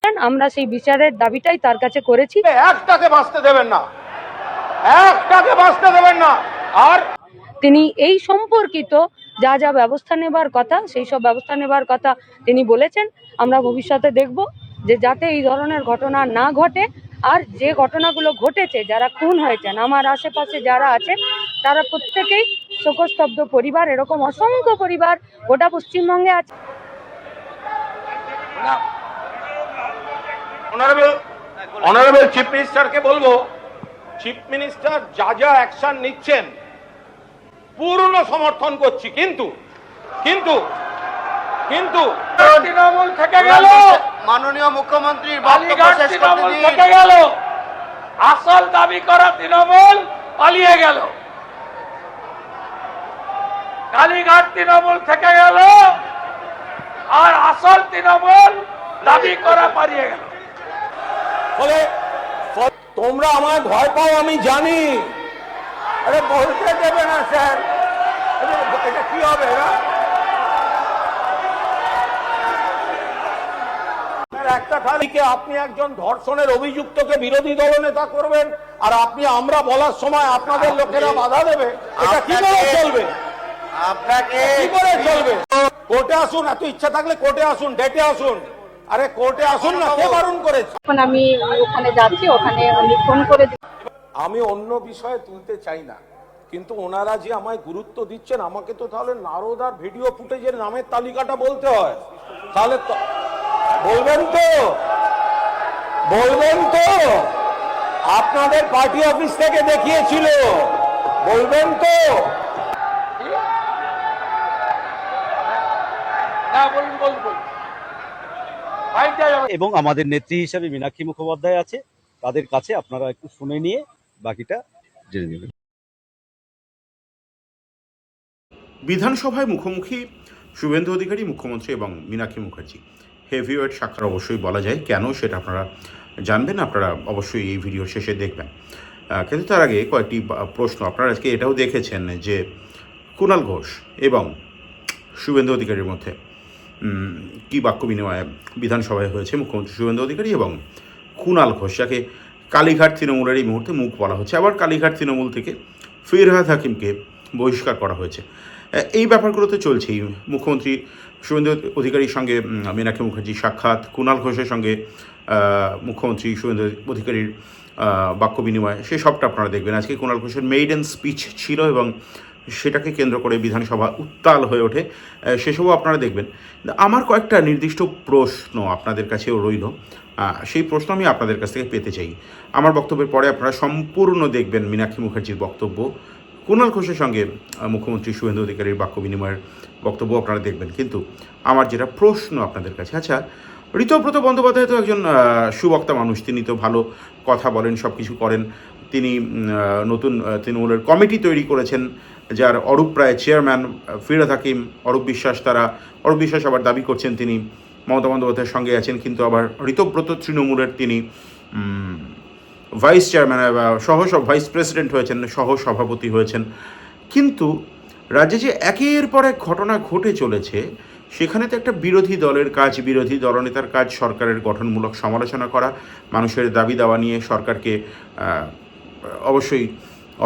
করেছেন, আমরা সেই বিচারের দাবিটাই তার কাছে করেছি। একটাকে বাঁচতে দেবেন না, একটাকে বাঁচতে দেবেন না। আর তিনি এই সম্পর্কিত যা যা ব্যবস্থা নেবার কথা সেই সব ব্যবস্থা নেবার কথা তিনি বলেছেন। আমরা ভবিষ্যতে দেখব যে যাতে এই ধরনের ঘটনা না ঘটে, আর যে ঘটনাগুলো ঘটেছে, যারা খুন হয়েছেন, আমার আশেপাশে যারা আছেন তারা প্রত্যেকেই শোকস্তব্ধ পরিবার। এরকম অসংখ্য পরিবার গোটা পশ্চিমবঙ্গে আছে। অনারেবল চিফ মিনিস্টারকে বলবো, চিফ মিনিস্টার যা যা অ্যাকশন নিচ্ছেন পূর্ণ সমর্থন করছি, কিন্তু কিন্তু কিন্তু তৃণমূল থেকে গেল, মাননীয় মুখ্যমন্ত্রীর বালিঘাট তৃণমূল থেকে গেল, আসল দাবি করা তৃণমূল পালিয়ে গেল। কালীঘাট তৃণমূল থেকে গেল, আর আসল তৃণমূল দাবি করা পালিয়ে গেল। ফলে তোমরা আমায় ভয় পাও, আমি জানি। আরে বলতে দেবে না স্যার, এটা কি হবে? একটা খালিকে আপনি একজন ধর্ষণের অভিযুক্তকে বিরোধী দলনেতা করবেন, আর আপনি আমরা বলার সময় আপনাদের লোকেরা বাধা দেবে, এটা কি করে চলবে? আপনাকে কি করে চলবে? কোর্টে আসুন, এত ইচ্ছা থাকলে কোর্টে আসুন, ডেটে আসুন। আরে কোর্টে আসুন না, কে বারণ করেছে? এখন আমি ওখানে যাচ্ছি, ওখানে উনি ফোন করে আমি অন্য বিষয়ে তুলতে চাই না, কিন্তু ওনারা যে আমায় গুরুত্ব দিচ্ছেন, আমাকে তো তাহলে নারদার ভিডিও ফুটেজের নামের তালিকাটা বলতে হয়। তাহলে বলবেন তো, বলবেন তো আপনাদের পার্টি অফিস থেকে দেখিয়েছিল, বলবেন তো? এবং আমাদের নেত্রী হিসেবে মীনাক্ষী মুখোপাধ্যায় আছে, তাদের কাছে আপনারা একটু শুনে নিয়ে বাকিটা জেনে নেবেন। বিধানসভায় মুখোমুখি শুভেন্দু অধিকারী, মুখ্যমন্ত্রী এবং মীনাক্ষী মুখার্জি। হেভিওয়েট সাক্ষাৎ অবশ্যই বলা যায়, কেন সেটা আপনারা জানবেন, আপনারা অবশ্যই এই ভিডিওর শেষে দেখবেন। কিন্তু তার আগে কয়েকটি প্রশ্ন। আপনারা আজকে এটাও দেখেছেন যে কুণাল ঘোষ এবং শুভেন্দু অধিকারীর মধ্যে কি বাক্য বিনিময় বিধানসভায় হয়েছে। মুখ্যমন্ত্রী শুভেন্দু অধিকারী এবং কুণাল ঘোষ, যাকে কালীঘাট তৃণমূলের এই মুহূর্তে মুখ বলা হচ্ছে, আবার কালীঘাট তৃণমূল থেকে ফিরহাদ হাকিমকে বহিষ্কার করা হয়েছে। এই ব্যাপারগুলোতে চলছেই। মুখ্যমন্ত্রী শুভেন্দু অধিকারীর সঙ্গে মীনাক্ষী মুখার্জির সাক্ষাৎ, কুণাল ঘোষের সঙ্গে মুখ্যমন্ত্রী শুভেন্দু অধিকারীর বাক্য বিনিময়, সে সবটা আপনারা দেখবেন। আজকে কুণাল ঘোষের মেইডেন স্পিচ ছিল এবং সেটাকে কেন্দ্র করে বিধানসভা উত্তাল হয়ে ওঠে, সেসবও আপনারা দেখবেন। আমার কয়েকটা নির্দিষ্ট প্রশ্ন আপনাদের কাছেও রইল, সেই প্রশ্ন আমি আপনাদের কাছ থেকে পেতে চাই। আমার বক্তব্যের পরে আপনারা সম্পূর্ণ দেখবেন মীনাক্ষী মুখার্জির বক্তব্য, কুণাল ঘোষের সঙ্গে মুখ্যমন্ত্রী শুভেন্দু অধিকারীর বাক্য বিনিময়ের বক্তব্য আপনারা দেখবেন। কিন্তু আমার যেটা প্রশ্ন আপনাদের কাছে, আচ্ছা, ঋতব্রত বন্দ্যোপাধ্যায় তো একজন সুবক্তা মানুষ, তিনি তো ভালো কথা বলেন, সব কিছু করেন। তিনি নতুন তৃণমূলের কমিটি তৈরি করেছেন, যার অরূপ রায় চেয়ারম্যান, ফিরহাদ হাকিম, অরূপ বিশ্বাস আবার দাবি করছেন তিনি মমতা বন্দ্যোপাধ্যায়ের সঙ্গে আছেন, কিন্তু আবার ঋতব্রত তৃণমূলের তিনি ভাইস চেয়ারম্যান বা ভাইস প্রেসিডেন্ট হয়েছেন, সহ সভাপতি হয়েছেন। কিন্তু রাজ্যে যে একের পর এক ঘটনা ঘটে চলেছে, সেখানে তো একটা বিরোধী দলের কাজ, বিরোধী দলনেতার কাজ সরকারের গঠনমূলক সমালোচনা করা, মানুষের দাবি দাওয়া নিয়ে সরকারকে অবশ্যই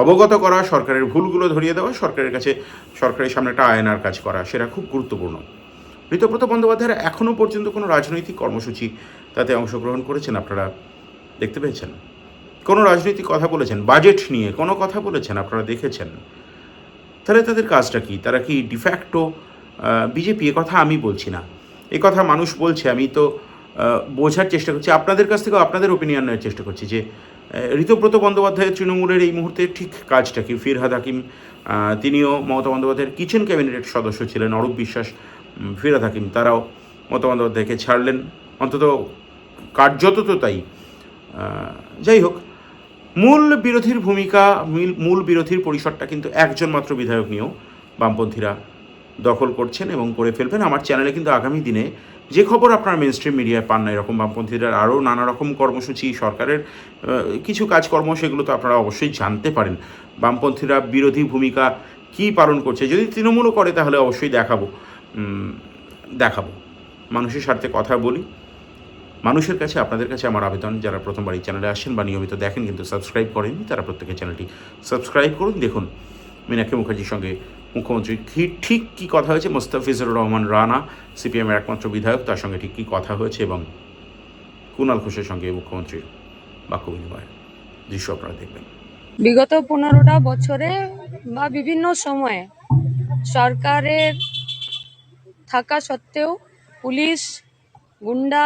অবগত করা, সরকারের ভুলগুলো ধরিয়ে দেওয়া, সরকারের সামনে একটা আয়নার কাজ করা, সেটা খুব গুরুত্বপূর্ণ। ঋতব্রত বন্দ্যোপাধ্যায়ের এখনও পর্যন্ত কোনো রাজনৈতিক কর্মসূচি তাতে অংশগ্রহণ করেছেন আপনারা দেখতে পেয়েছেন? কোনো রাজনৈতিক কথা বলেছেন? বাজেট নিয়ে কোনো কথা বলেছেন আপনারা দেখেছেন? তাহলে তাদের কাজটা কি? তারা কি ডিফ্যাক্টো বিজেপি? এ কথা আমি বলছি না, এ কথা মানুষ বলছে। আমি তো বোঝার চেষ্টা করছি, আপনাদের কাছ থেকেও আপনাদের ওপিনিয়ন নেওয়ার চেষ্টা করছি যে ঋতব্রত বন্দ্যোপাধ্যায়ের তৃণমূলের এই মুহূর্তে ঠিক কাজটা কি। ফিরহাদ হাকিম, তিনিও মমতা বন্দ্যোপাধ্যায়ের কিচেন ক্যাবিনেটের সদস্য ছিলেন। অরূপ বিশ্বাস, ফিরহাদ হাকিম, তারাও মমতা বন্দ্যোপাধ্যায়কে ছাড়লেন, অন্তত কার্যত তো তাই। যাই হোক, মূল বিরোধীর পরিসরটা কিন্তু একজন মাত্র বিধায়ক নিয়েও বামপন্থীরা দখল করছেন এবং করে ফেলবেন। আমার চ্যানেলে কিন্তু আগামী দিনে যে খবর আপনারা মেন স্ট্রিম মিডিয়ায় পান না, এরকম বামপন্থীরা আরও নানা রকম কর্মসূচি, সরকারের কিছু কাজকর্ম, সেগুলো তো আপনারা অবশ্যই জানতে পারেন। বামপন্থীরা বিরোধী ভূমিকা কী পালন করছে, যদি তৃণমূলও করে তাহলে অবশ্যই দেখাবো। মানুষের স্বার্থে কথা বলি, মানুষের কাছে, আপনাদের কাছে আমার আবেদন, যারা প্রথমবার এই চ্যানেলে আসেন বা নিয়মিত দেখেন কিন্তু সাবস্ক্রাইব করেননি, তারা প্রত্যেকের চ্যানেলটি সাবস্ক্রাইব করুন। দেখুন মীনাক্ষী মুখার্জির সঙ্গে মুখ্যমন্ত্রী ঠিক কী কথা হয়েছে। মোস্তাফিজুর রহমান রানা সিপিএমের একমাত্র বিধায়ক, তার সঙ্গে ঠিক কী কথা হয়েছে এবং কুণাল ঘোষের সঙ্গে মুখ্যমন্ত্রীর বাক্য বিনিময়ের দৃশ্য আপনারা দেখবেন। বিগত 15টা বছরে বা বিভিন্ন সময়ে সরকারের থাকা সত্ত্বেও পুলিশ, গুন্ডা,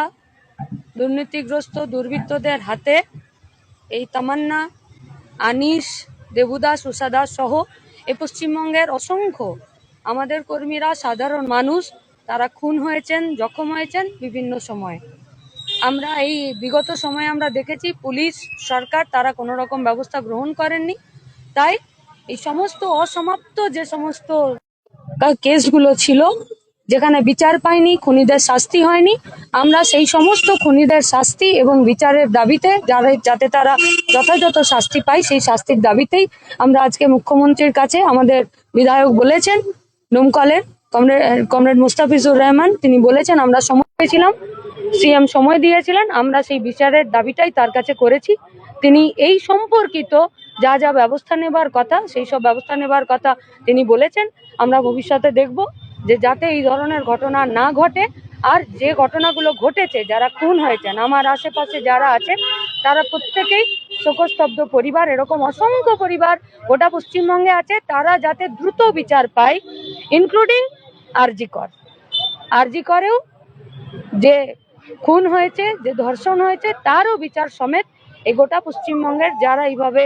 দুর্নীতিগ্রস্ত দুর্বৃত্তদের হাতে এই তামান্না, আনিস, দেবুদাস, উষাদাস সহ এই পশ্চিমবঙ্গের অসংখ্য আমাদের কর্মীরা, সাধারণ মানুষ, তারা খুন হয়েছেন, জখম হয়েছেন বিভিন্ন সময়ে। আমরা এই বিগত সময়ে আমরা দেখেছি পুলিশ, সরকার তারা কোনো রকম ব্যবস্থা গ্রহণ করেননি। তাই এই সমস্ত অসমাপ্ত যে সমস্ত কেসগুলো ছিল, যেখানে বিচার পায়নি, খুনিদের শাস্তি হয়নি, আমরা সেই সমস্ত খুনিদের শাস্তি এবং বিচারের দাবিতে যাতে তারা যথাযথ শাস্তি পায়, সেই শাস্তির দাবিতেই আমরা আজকে মুখ্যমন্ত্রীর কাছে, আমাদের বিধায়ক বলেছেন ডোমকলের কমরেড মুস্তাফিজুর রহমান, তিনি বলেছেন আমরা সময় পেয়েছিলাম, সিএম সময় দিয়েছিলেন, আমরা সেই বিচারের দাবিটাই তার কাছে করেছি। তিনি এই সম্পর্কিত যা যা ব্যবস্থা নেবার কথা, সেই সব ব্যবস্থা নেবার কথা তিনি বলেছেন। আমরা ভবিষ্যতে দেখব যে যাতে এই ধরনের ঘটনা না ঘটে, আর যে ঘটনাগুলো ঘটেছে, যারা খুন হয়েছেন, আমার আশেপাশে যারা আছেন তারা প্রত্যেকেই শোকস্তব্ধ পরিবার, এরকম অসংখ্য পরিবার গোটা পশ্চিমবঙ্গে আছে, তারা যাতে দ্রুত বিচার পায়, ইনক্লুডিং আরজি করেও যে খুন হয়েছে, যে ধর্ষণ হয়েছে, তারও বিচার সমেত এই গোটা পশ্চিমবঙ্গের যারা এইভাবে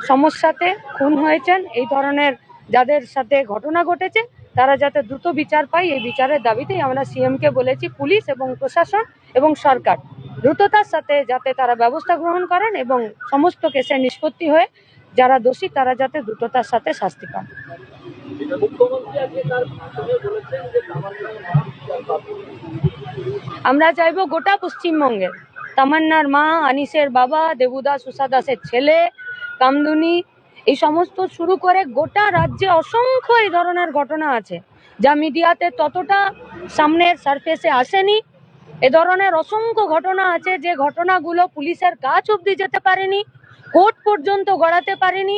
সমস্যাতে খুন হয়েছেন, এই ধরনের যাদের সাথে ঘটনা ঘটেছে, তারা যাতে দ্রুত বিচার পায়, এই বিচারের দাবিতেই আমরা সিএমকে বলেছি পুলিশ এবং প্রশাসন এবং সরকার দ্রুততার সাথে যাতে তারা ব্যবস্থা গ্রহণ করেন এবং সমস্ত কেসের নিষ্পত্তি হয়ে যারা দোষী তারা যাতে দ্রুততার সাথে শাস্তি পান। আমরা চাইবো গোটা পশ্চিমবঙ্গের তামান্নার মা, আনিসের বাবা, দেবুদাস উষাদাসের ছেলে, কামদুনি, এই সমস্ত শুরু করে গোটা রাজ্যে অসংখ্য এই ধরনের ঘটনা আছে যা মিডিয়াতে ততটা সামনের সারফেসে আসেনি। এ ধরনের অসংখ্য ঘটনা আছে যে ঘটনাগুলো পুলিশের কাছ অবধি যেতে পারেনি, কোর্ট পর্যন্ত গড়াতে পারেনি।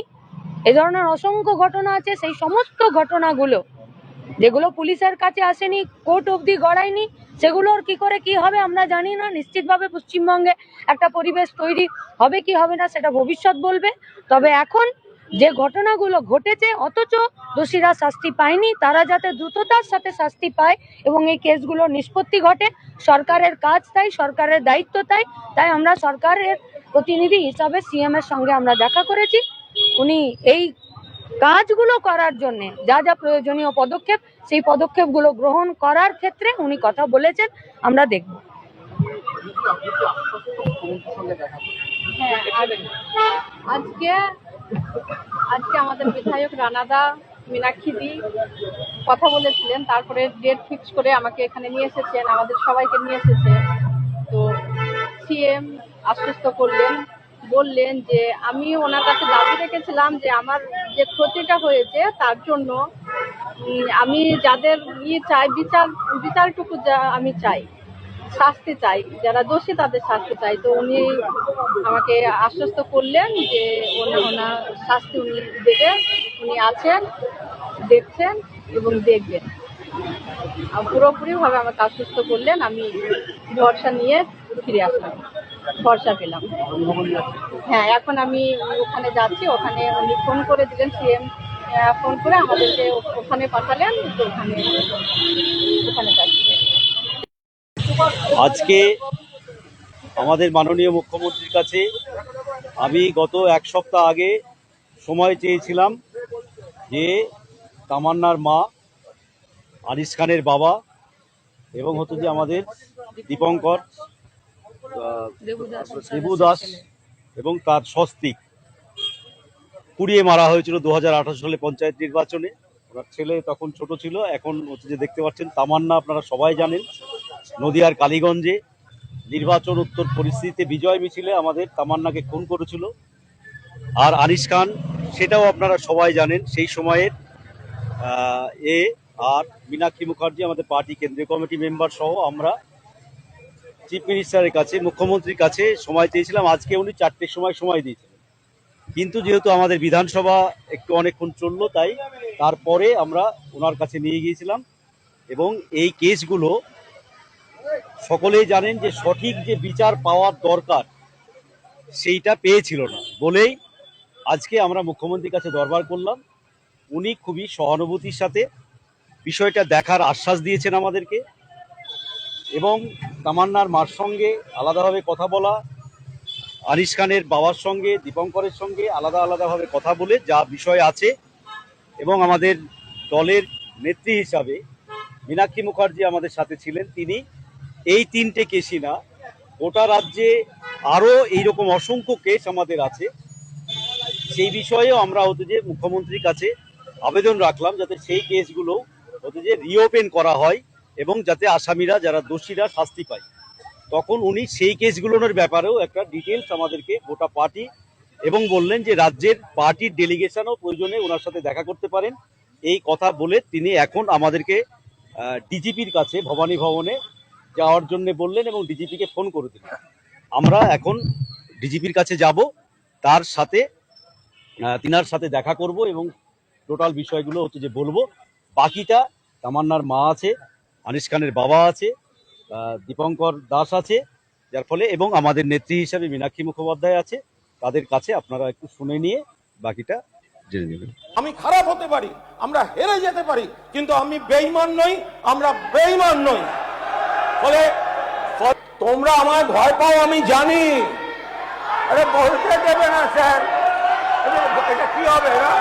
এ ধরনের অসংখ্য ঘটনা আছে, সেই সমস্ত ঘটনাগুলো যেগুলো পুলিশের কাছে আসেনি, কোর্ট অবধি গড়ায়নি, সেগুলোর কি করে কি হবে আমরা জানি না। নিশ্চিতভাবে পশ্চিমবঙ্গে একটা পরিবেশ তৈরি হবে কি হবে না সেটা ভবিষ্যৎ বলবে। তবে এখন যে ঘটনাগুলো ঘটেছে অথচ দোষীরা শাস্তি পায়নি, তারা যাতে দ্রুততার সাথে শাস্তি পায় এবং এই কেসগুলোর নিষ্পত্তি ঘটে, সরকারের কাজ তাই, সরকারের দায়িত্ব তাই। তাই আমরা সরকারের প্রতিনিধি হিসাবে সিএম এর সঙ্গে আমরা দেখা করেছি। উনি এই কাজগুলো করার জন্য যা যা প্রয়োজনীয় পদক্ষেপ, সেই পদক্ষেপগুলো গ্রহণ করার ক্ষেত্রে উনি কথা বলেছেন, আমরা দেখব। হ্যাঁ, আজকে আমাদের বিধায়ক রানাদা, মীনাক্ষীদি কথা বলেছিলেন, তারপরে ডেট ফিক্স করে আমাকে এখানে নিয়ে এসেছেন, আমাদের সবাইকে নিয়ে এসেছে। তো সিএম আশ্বস্ত বললেন যে আমি ওনার কাছে দাবি রেখেছিলাম যে আমার যে ক্ষতিটা হয়েছে তার জন্য আমি যাদের চাই, বিচারটুকু যা আমি চাই, শাস্তি চাই, যারা দোষী তাদের শাস্তি চাই। তো উনি আমাকে আশ্বস্ত করলেন যে ওনার শাস্তি উনি দেবেন, উনি আছেন, দেখছেন এবং দেখবেন। পুরোপুরিভাবে আমাকে আশ্বস্ত করলেন। আমি ভরসা নিয়ে ফিরে আসলাম, ভরসা পেলাম। হ্যাঁ, এখন আমি ওখানে যাচ্ছি, ওখানে উনি ফোন করে দিলেন, সিএম ফোন করে আমাদেরকে ওখানে পাঠালেন, তো ওখানে যাচ্ছি। আজকে আমাদের মাননীয় মুখ্যমন্ত্রীর কাছে আমি গত এক সপ্তাহ আগে সময় চেয়েছিলাম যে তামান্নার মা, আনিস খানের বাবা এবং হচ্ছে যে আমাদের দীপঙ্কর দেবুদাস এবং তার স্বস্তিক পুড়িয়ে মারা হয়েছিল 2018 সালে পঞ্চায়েত নির্বাচনে। ওনার ছেলে তখন ছোট ছিল। এখন হচ্ছে যে দেখতে পাচ্ছেন তামান্না, আপনারা সবাই জানেন, নদিয়ার কালীগঞ্জে নির্বাচন উত্তর পরিস্থিতিতে বিজয় মিছিলে আমাদের তামান্নাকে খুন করেছিল। আর আনিস খান, সেটাও আপনারা সবাই জানেন, সেই সময়ের আর মীনাক্ষী মুখার্জি আমাদের পার্টি কেন্দ্রীয় কমিটি মেম্বার সহ আমরা চিফ মিনিস্টারের কাছে, মুখ্যমন্ত্রীর কাছে সময় চেয়েছিলাম। আজকে উনি 4টের সময় দিয়েছিলেন, কিন্তু যেহেতু আমাদের বিধানসভা একটু অনেকক্ষণ চললো, তাই তারপরে আমরা ওনার কাছে নিয়ে গিয়েছিলাম। এবং এই কেসগুলো সকলেই জানেন যে সঠিক যে বিচার পাওয়ার দরকার সেইটা পেয়েছিল না বলেই আজকে আমরা মুখ্যমন্ত্রীর কাছে দরবার করলাম। উনি খুবই সহানুভূতির সাথে বিষয়টা দেখার আশ্বাস দিয়েছেন আমাদেরকে, এবং তামান্নার মার সঙ্গে আলাদাভাবে কথা বলা, আনিস খানের বাবার সঙ্গে, দীপঙ্করের সঙ্গে আলাদাভাবে কথা বলে যা বিষয় আছে, এবং আমাদের দলের নেত্রী হিসাবে মীনাক্ষী মুখার্জি আমাদের সাথে ছিলেন। তিনি এই 3টে কেসই না, গোটা রাজ্যে আরও এইরকম অসংখ্য কেস আমাদের আছে, সেই বিষয়েও আমরা মুখ্যমন্ত্রীর কাছে আবেদন রাখলাম যাতে সেই কেসগুলো রিওপেন করা হয় এবং যাতে আসামিরা, যারা দোষীরা, শাস্তি পায়। তখন উনি সেই কেসগুলোর ব্যাপারেও একটা ডিটেলস আমাদেরকে গোটা পার্টি, এবং বললেন যে রাজ্যের পার্টির ডেলিগেশনও প্রয়োজনে ওনার সাথে দেখা করতে পারেন। এই কথা বলে তিনি এখন আমাদেরকে ডিজিপির কাছে ভবানী ভবনে যাওয়ার জন্য বললেন এবং ডিজিপিকে ফোন করে দিলেন। আমরা এখন ডিজিপির কাছে যাব, তার সাথে তিনার সাথে দেখা করব এবং টোটাল বিষয়গুলো বলবো। বাকিটা তামান্নার মা আছে, আনিস খানের বাবা আছে, দীপঙ্কর দাস আছে, যার ফলে, এবং আমাদের নেত্রী হিসাবে মীনাক্ষী মুখোপাধ্যায় আছে, তাদের কাছে আপনারা একটু শুনে নিয়ে বাকিটা জেনে নেবেন। আমি খারাপ হতে পারি, আমরা হেরে যেতে পারি, কিন্তু আমি বেঈমান নই, আমরা বেঈমান নই। ফলে তোমরা আমায় ভয় পাও আমি জানি। আরে বলতে দেবে না স্যার, এটা কি হবে না?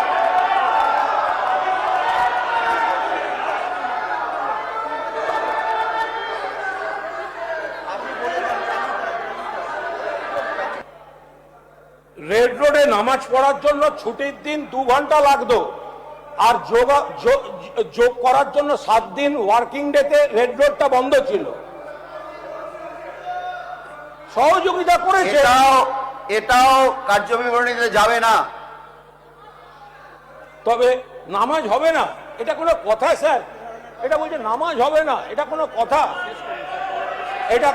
রেড রোডে নামাজ পড়ার জন্য ছুটির দিন 2 ঘন্টা লাগতো, আর যোগ করার জন্য 7 দিন ওয়ার্কিং ডেতে রেড রোডটা বন্ধ ছিল। সহযোগিতা করেছে। এটাও কার্যবিবরণীতে যাবে না, তবে নামাজ হবে না, এটা কোনো কথা স্যার? এটা বলছে নামাজ হবে না, এটা কোনো কথা? এটা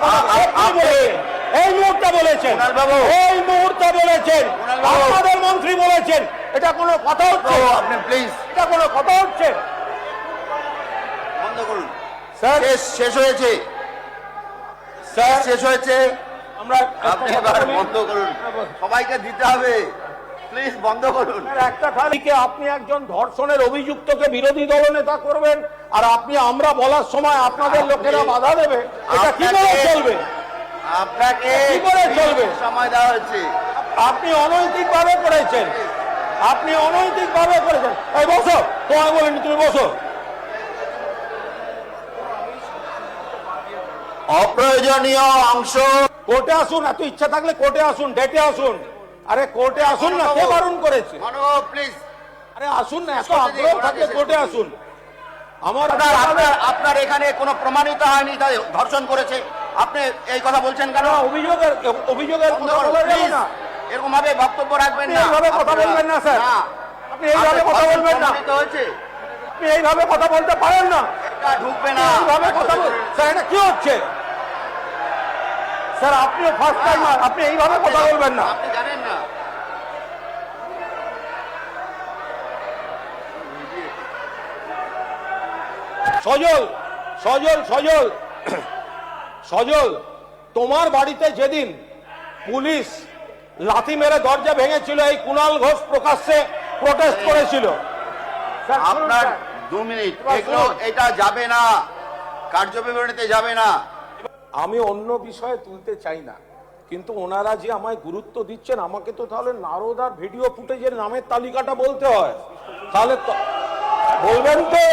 এই মুহূর্তে বলেছেন, এই মুহূর্তে বলেছেন, আপনাদের মন্ত্রী বলেছেন, এটা কোনো কথা হচ্ছে? আপনি প্লিজ, এটা কোনো কথা হচ্ছে? বন্ধ করুন স্যার, শেষ হয়েছে, স্যার শেষ হয়েছে। আমরা আপনি এবার বন্ধ করুন, সবাইকে দিতে হবে, প্লিজ বন্ধ করুন। একটা খালিকে আপনি একজন ধর্ষণের অভিযুক্তকে বিরোধী দলনেতা করবেন, আর আপনি আমরা বলার সময় আপনাদের লোকেরা বাধা দেবে, এটা কি করে চলবে? আপনাকে কি করে চলবে? সময় দেওয়া হয়েছে। আপনি অনৈতিক ভাবে করেছেন, আপনি অনৈতিক ভাবে করেছেন। এই বসো, তোমায় বলিনি, তুমি বসো। অপ্রয়োজনীয় অংশ কোর্টে আসুন, এত ইচ্ছা থাকলে কোর্টে আসুন, ডেটে আসুন। আরে কোর্টে আসুন না, কে বারণ করেছে? প্লিজ, আরে আসুন না, এত আগ্রহ থাকলে কোর্টে আসুন। আমার আপনার এখানে কোনো প্রমাণিত হয়নি তাই ধর্ষণ করেছে, আপনি এই কথা বলছেন কেন? অভিযোগের কথা বলা যাবে না, এরকম ভাবে বক্তব্য রাখবেন না, এইভাবে কথা বলবেন না স্যার, আপনি এইভাবে কথা বলবেন না, হয়েছে আপনি এইভাবে কথা বলতে পারেন না, এটা ঢুকবে না, এইভাবে কথা স্যার, এটা কি হচ্ছে স্যার? আপনিও ফার্স্ট টাইমার, আপনি এইভাবে কথা বলবেন না। আপনি জানেন না। সজল, সজল, সজল, সজল, তোমার বাড়িতে যেদিন পুলিশ লাথি মেরে দরজা ভেঙেছিল, এই কুণাল ঘোষ প্রকাশ্যে প্রোটেস্ট করেছিল। আপনার 2 মিনিট, এগুলো এটা যাবে না, কার্যবিবরণীতে যাবে না। আমি অন্য বিষয়ে তুলতে চাই না, কিন্তু ওনারা যে আমায় গুরুত্ব দিচ্ছেন, আমাকে তো তাহলে নারদার ভিডিও ফুটেজের নামের তালিকাটা বলতে হয়। তাহলে বলবেন তো,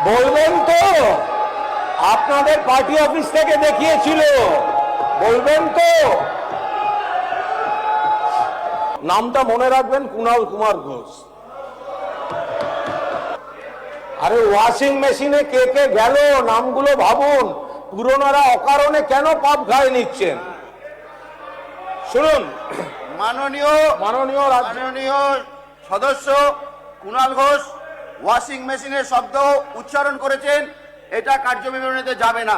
বলবেন তো, আপনাদের পার্টি অফিস থেকে দেখিয়েছিল, বলবেন তো? নামটা মনে রাখবেন, কুণাল কুমার ঘোষ। আরে ওয়াশিং মেশিনে কে কে গেল, নামগুলো ভাবুন। পুরোনারা অকারণে কেন পাপ ঘায় নিচ্ছেন? শুনুন, মাননীয় সদস্য কুণাল ঘোষ ওয়াশিং মেশিনের শব্দ উচ্চারণ করেছেন, এটা কার্যবিবরণীতে যাবে না।